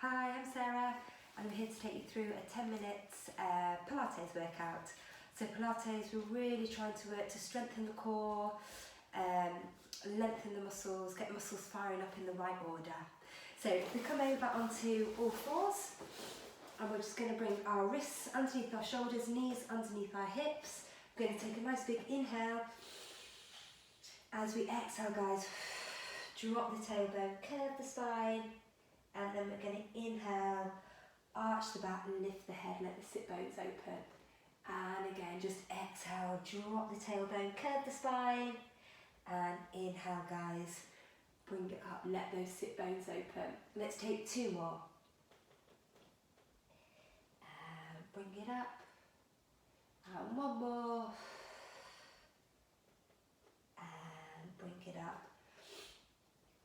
Hi, I'm Sarah and I'm here to take you through a 10 minutes Pilates workout. So Pilates, we're really trying to work to strengthen the core, lengthen the muscles, get muscles firing up in the right order. So if we come over onto all fours, and we're just going to bring our wrists underneath our shoulders, knees underneath our hips. We're going to take a nice big inhale. As we exhale, guys, drop the tailbone, curve the spine, and then we're going to inhale, arch the back, lift the head, let the sit bones open. And again, just exhale, drop the tailbone, curve the spine, and inhale, guys, bring it up, let those sit bones open. Let's take two more. And bring it up. And one more. And bring it up.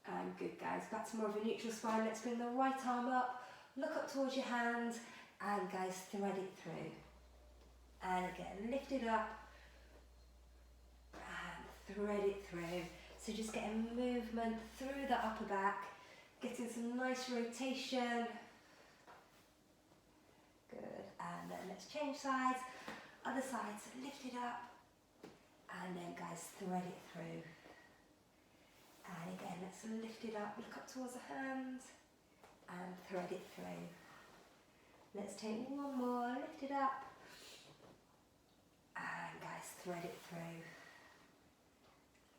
And good, guys, back to more of a neutral spine. Let's bring the right arm up, look up towards your hand, and guys, thread it through. And again, lift it up, and thread it through. So just getting movement through the upper back, getting some nice rotation. Good, and then let's change sides. Other side, so lift it up, and then guys, thread it through. And again, let's lift it up, look up towards the hand, and thread it through. Let's take one more, lift it up, and guys, thread it through.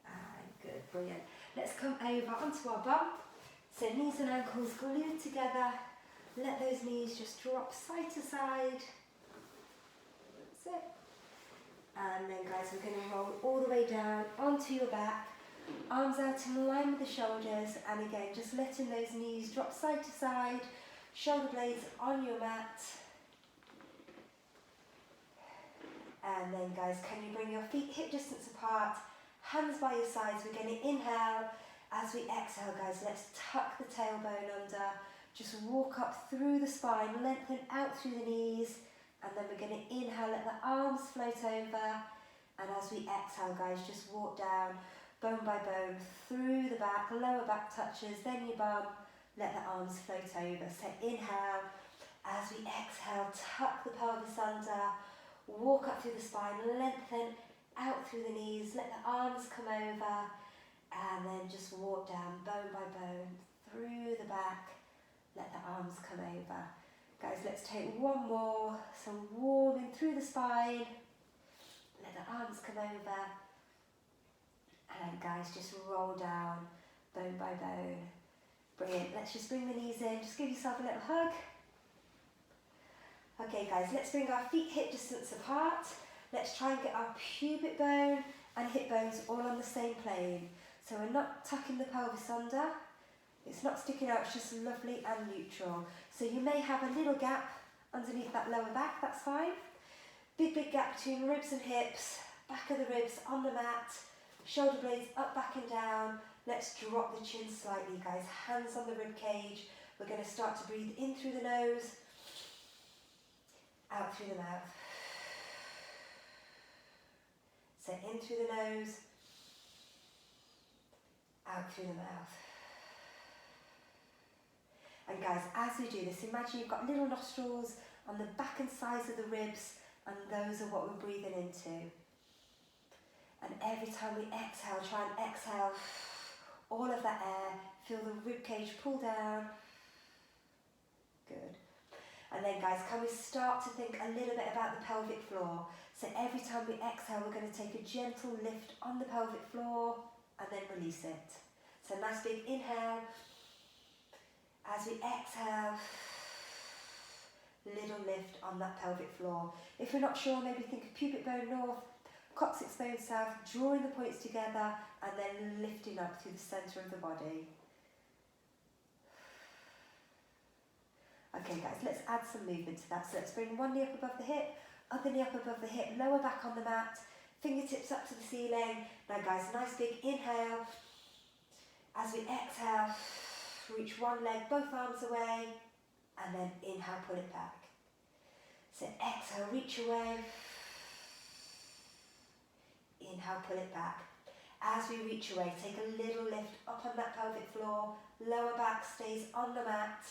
And good, brilliant. Let's come over onto our bum. So knees and ankles glued together. Let those knees just drop side to side. That's it. And then guys, we're going to roll all the way down onto your back. Arms out in line with the shoulders, and again just letting those knees drop side to side, shoulder blades on your mat. And then guys, can you bring your feet hip distance apart, hands by your sides. We're going to inhale. As we exhale, guys, let's tuck the tailbone under, just walk up through the spine, lengthen out through the knees, and then we're going to inhale, let the arms float over, and as we exhale, guys, just walk down bone by bone, through the back, lower back touches, then your bum, let the arms float over. So inhale, as we exhale, tuck the pelvis under, walk up through the spine, lengthen out through the knees, let the arms come over, and then just walk down bone by bone, through the back, let the arms come over. Guys, let's take one more, so warming through the spine, let the arms come over. And guys, just roll down, bone by bone. Brilliant. Let's just bring the knees in. Just give yourself a little hug. Okay guys, let's bring our feet hip distance apart. Let's try and get our pubic bone and hip bones all on the same plane. So we're not tucking the pelvis under. It's not sticking out, it's just lovely and neutral. So you may have a little gap underneath that lower back, that's fine. Big gap between ribs and hips, back of the ribs on the mat. Shoulder blades up, back and down. Let's drop the chin slightly, guys. Hands on the rib cage. We're going to start to breathe in through the nose, out through the mouth. So in through the nose, out through the mouth. And guys, as we do this, imagine you've got little nostrils on the back and sides of the ribs, and those are what we're breathing into. And every time we exhale, try and exhale all of that air. Feel the rib cage pull down. Good. And then guys, can we start to think a little bit about the pelvic floor? So every time we exhale, we're going to take a gentle lift on the pelvic floor and then release it. So nice big inhale. As we exhale, little lift on that pelvic floor. If you're not sure, maybe think of pubic bone north, coccyx bone south, drawing the points together and then lifting up through the centre of the body. Okay guys, let's add some movement to that. So let's bring one knee up above the hip, other knee up above the hip, lower back on the mat, fingertips up to the ceiling. Now guys, nice big inhale. As we exhale, reach one leg, both arms away, and then inhale, pull it back. So exhale, reach away. Inhale, pull it back. As we reach away, take a little lift up on that pelvic floor, lower back stays on the mat.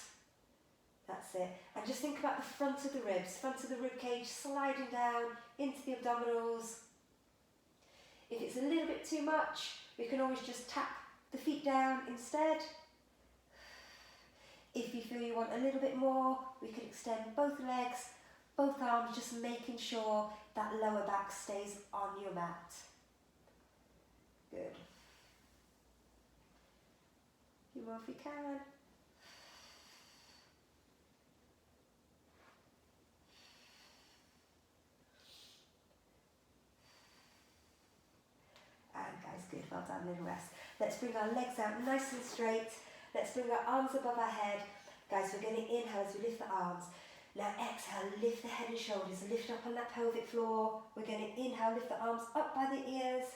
That's it. And just think about the front of the ribs, front of the rib cage sliding down into the abdominals. If it's a little bit too much, we can always just tap the feet down instead. If you feel you want a little bit more, we could extend both legs, both arms, just making sure that lower back stays on your mat. Good. A few more if you can. And guys, good, well done, little rest. Let's bring our legs out nice and straight. Let's bring our arms above our head. Guys, we're going to inhale as we lift the arms. Now exhale, lift the head and shoulders, lift up on that pelvic floor. We're going to inhale, lift the arms up by the ears,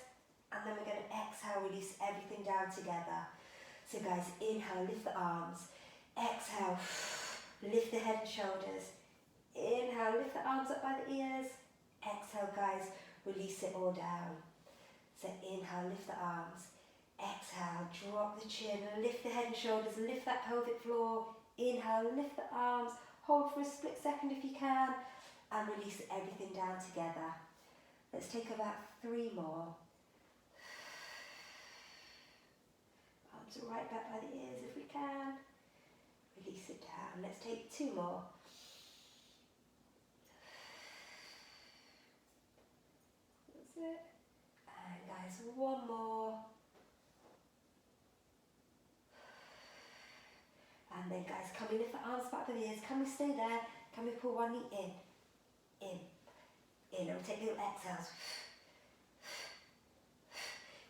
and then we're going to exhale, release everything down together. So guys, inhale, lift the arms. Exhale, lift the head and shoulders. Inhale, lift the arms up by the ears. Exhale, guys, release it all down. So inhale, lift the arms. Exhale, drop the chin, lift the head and shoulders, lift that pelvic floor. Inhale, lift the arms, hold for a split second if you can, and release everything down together. Let's take about 3 more. Arms right back by the ears if we can. Release it down. Let's take 2 more. That's it. And guys, 1 more. And then guys, can we lift the arms back by the ears? Can we stay there? Can we pull one knee in, and we'll take little exhales.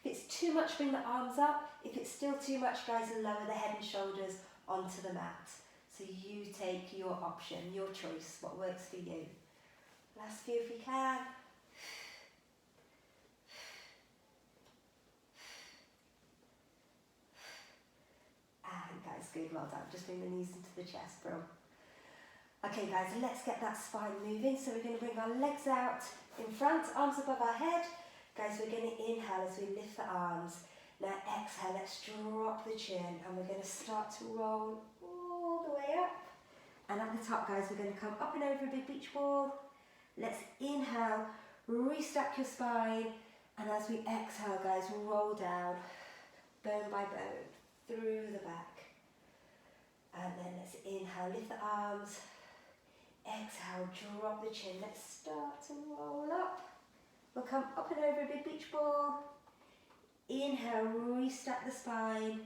If it's too much, bring the arms up. If it's still too much, guys, lower the head and shoulders onto the mat. So you take your option, your choice, what works for you. Last few if you can. And guys, good, well done. Just bring the knees into the chest, bro. Okay guys, let's get that spine moving. So we're going to bring our legs out in front, arms above our head. Guys, we're going to inhale as we lift the arms. Now exhale, let's drop the chin, and we're going to start to roll all the way up. And at the top, guys, we're going to come up and over a big beach ball. Let's inhale, restack your spine, and as we exhale, guys, roll down, bone by bone, through the back. And then let's inhale, lift the arms. Exhale, drop the chin. Let's start to roll up. We'll come up and over a big beach ball. Inhale, restack the spine.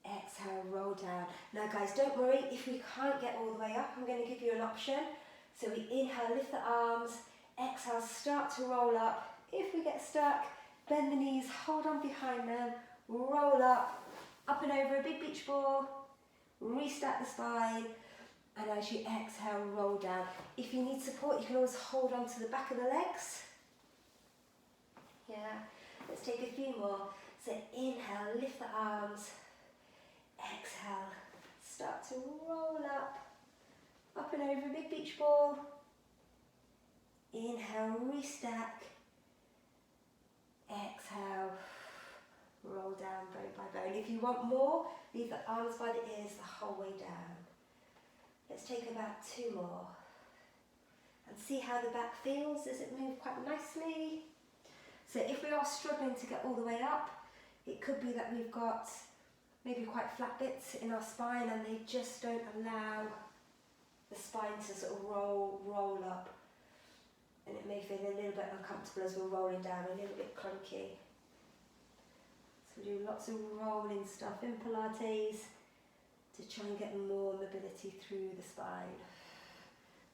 Exhale, roll down. Now guys, don't worry if we can't get all the way up. I'm going to give you an option. So we inhale, lift the arms. Exhale, start to roll up. If we get stuck, bend the knees, hold on behind them, roll up and over a big beach ball. Restack the spine. And as you exhale, roll down. If you need support, you can always hold on to the back of the legs. Yeah, let's take a few more. So inhale, lift the arms. Exhale, start to roll up and over a big beach ball. Inhale, restack. Exhale, roll down bone by bone. If you want more, leave the arms by the ears the whole way down. Let's take about 2 more. And see how the back feels. Does it move quite nicely? So if we are struggling to get all the way up, it could be that we've got maybe quite flat bits in our spine and they just don't allow the spine to sort of roll up. And it may feel a little bit uncomfortable as we're rolling down, a little bit clunky. So we do lots of rolling stuff in Pilates to try and get more mobility through the spine.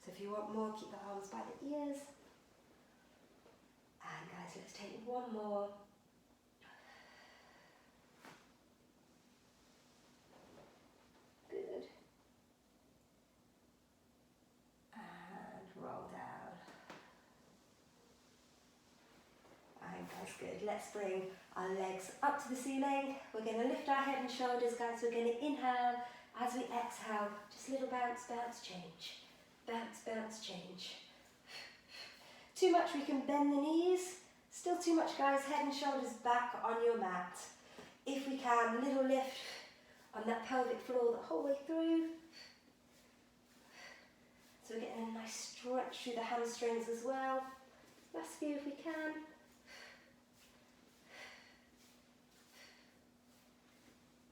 So if you want more, keep the arms by the ears. And guys, let's take 1 more. Good. And roll down. And guys, good. Let's bring our legs up to the ceiling. We're going to lift our head and shoulders, guys. We're going to inhale. As we exhale, just little bounce, bounce, change. Bounce, bounce, change. Too much, we can bend the knees. Still too much, guys. Head and shoulders back on your mat. If we can, little lift on that pelvic floor the whole way through. So we're getting a nice stretch through the hamstrings as well. Last few if we can.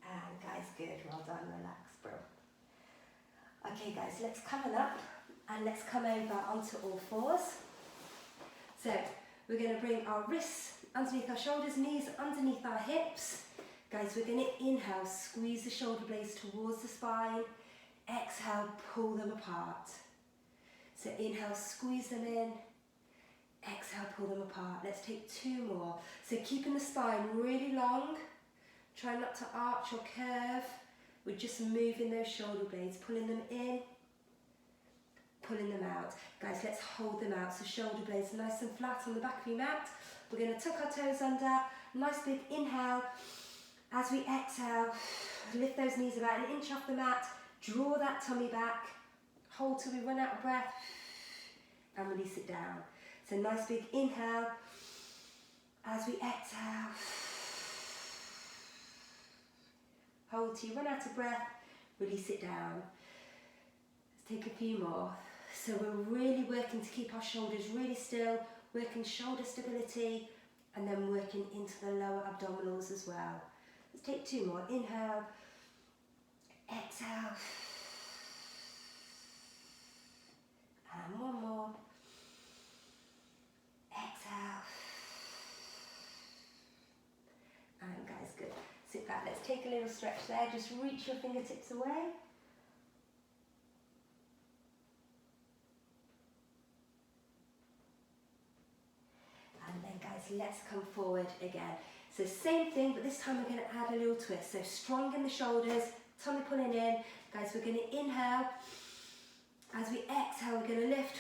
And guys, good, well done, relax, bro. Okay guys, let's come on up and let's come over onto all fours. So we're going to bring our wrists underneath our shoulders, knees underneath our hips. Guys, we're going to inhale, squeeze the shoulder blades towards the spine. Exhale, pull them apart. So inhale, squeeze them in. Exhale, pull them apart. Let's take 2 more. So keeping the spine really long. Try not to arch or curve. We're just moving those shoulder blades, pulling them in, pulling them out. Guys, let's hold them out. So shoulder blades nice and flat on the back of your mat. We're going to tuck our toes under. Nice big inhale. As we exhale, lift those knees about an inch off the mat. Draw that tummy back. Hold till we run out of breath. And release it down. So nice big inhale. As we exhale. Hold till you run out of breath, release it down. Let's take a few more. So we're really working to keep our shoulders really still, working shoulder stability, and then working into the lower abdominals as well. Let's take 2 more. Inhale, exhale, and 1 more. Exhale. And guys, good. Sit back, let's take a little stretch there, just reach your fingertips away. And then guys, let's come forward again. So same thing, but this time we're going to add a little twist. So strong in the shoulders, tummy pulling in. Guys, we're going to inhale. As we exhale, we're going to lift.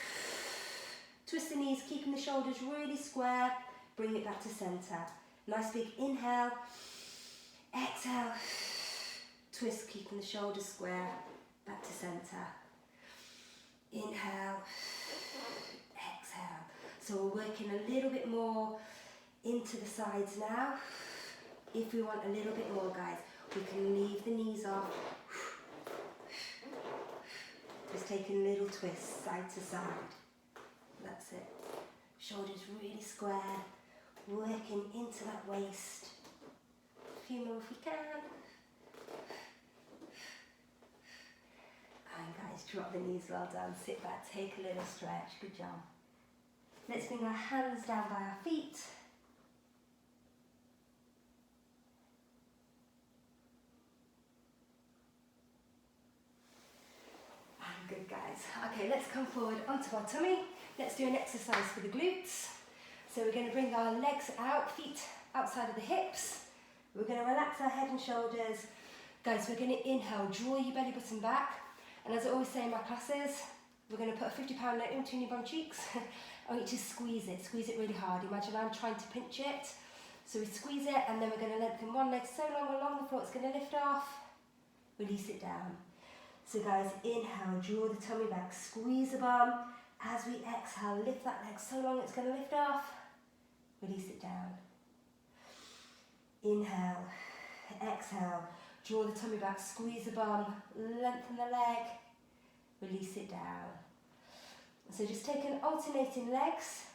Twist the knees, keeping the shoulders really square. Bring it back to centre. Nice big inhale. Exhale, twist, keeping the shoulders square, back to centre. Inhale, exhale. So we're working a little bit more into the sides now. If we want a little bit more, guys, we can leave the knees off. Just taking little twists side to side. That's it. Shoulders really square, working into that waist. A few more if we can. And guys, drop the knees, well done. Sit back, take a little stretch. Good job. Let's bring our hands down by our feet. And good, guys. Okay, let's come forward onto our tummy. Let's do an exercise for the glutes. So we're going to bring our legs out, feet outside of the hips. We're going to relax our head and shoulders. Guys, we're going to inhale, draw your belly button back. And as I always say in my classes, we're going to put a £50 note in between your bum cheeks. I want you to squeeze it really hard. Imagine I'm trying to pinch it. So we squeeze it and then we're going to lengthen one leg so long along the floor it's going to lift off. Release it down. So guys, inhale, draw the tummy back, squeeze the bum. As we exhale, lift that leg so long it's going to lift off. Release it down. Inhale, exhale, draw the tummy back, squeeze the bum, lengthen the leg, release it down. So just taking alternating legs.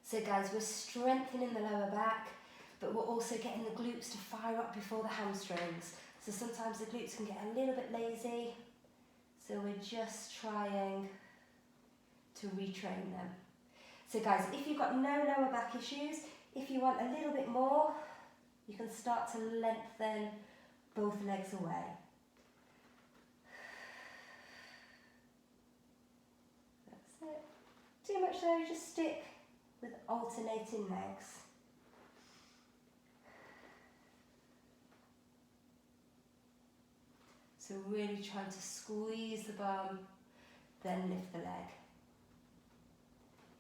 So guys, we're strengthening the lower back, but we're also getting the glutes to fire up before the hamstrings. So sometimes the glutes can get a little bit lazy. So we're just trying to retrain them. So guys, if you've got no lower back issues, if you want a little bit more, you can start to lengthen both legs away. That's it. Too much though, just stick with alternating legs. So really trying to squeeze the bum, then lift the leg.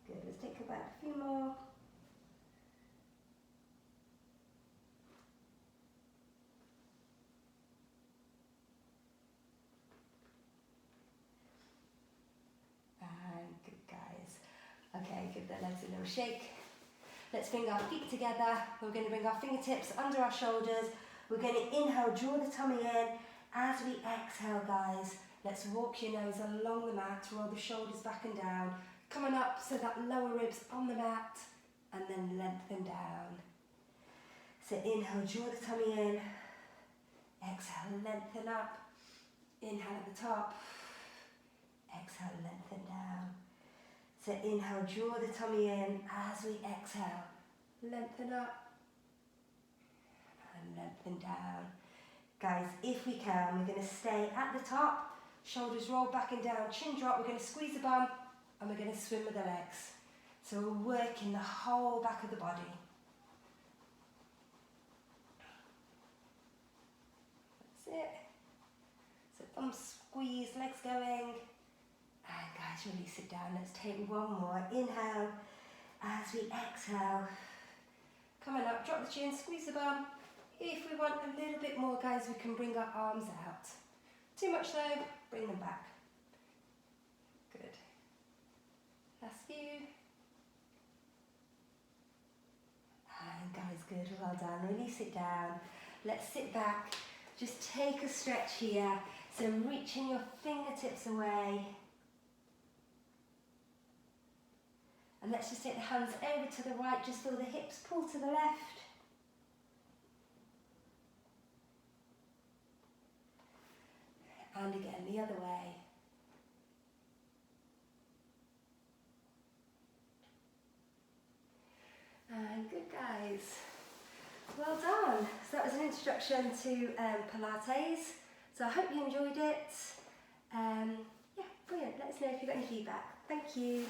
Good, let's take about a few more. And good, guys. Okay, give the legs a little shake. Let's bring our feet together. We're going to bring our fingertips under our shoulders. We're going to inhale, draw the tummy in. As we exhale, guys, let's walk your nose along the mat, roll the shoulders back and down, coming up so that lower ribs on the mat, and then lengthen down. So inhale, draw the tummy in, exhale, lengthen up, inhale at the top, exhale, lengthen down. So inhale, draw the tummy in as we exhale, lengthen up and lengthen down. Guys, if we can, we're going to stay at the top, shoulders roll back and down, chin drop, we're going to squeeze the bum and we're going to swim with the legs. So we're working the whole back of the body. That's it. So bum squeeze, legs going. And guys, release it down. Let's take one more. Inhale as we exhale. Coming up, drop the chin, squeeze the bum. If we want a little bit more, guys, we can bring our arms out. Too much though, bring them back. Good. Last few. And guys, good, well done. Release it down. Let's sit back. Just take a stretch here. So reaching your fingertips away. And let's just take the hands over to the right. Just feel the hips pull to the left. And again, the other way. And good, guys. Well done. So that was an introduction to Pilates. So I hope you enjoyed it. Yeah, brilliant. Let us know if you've got any feedback. Thank you.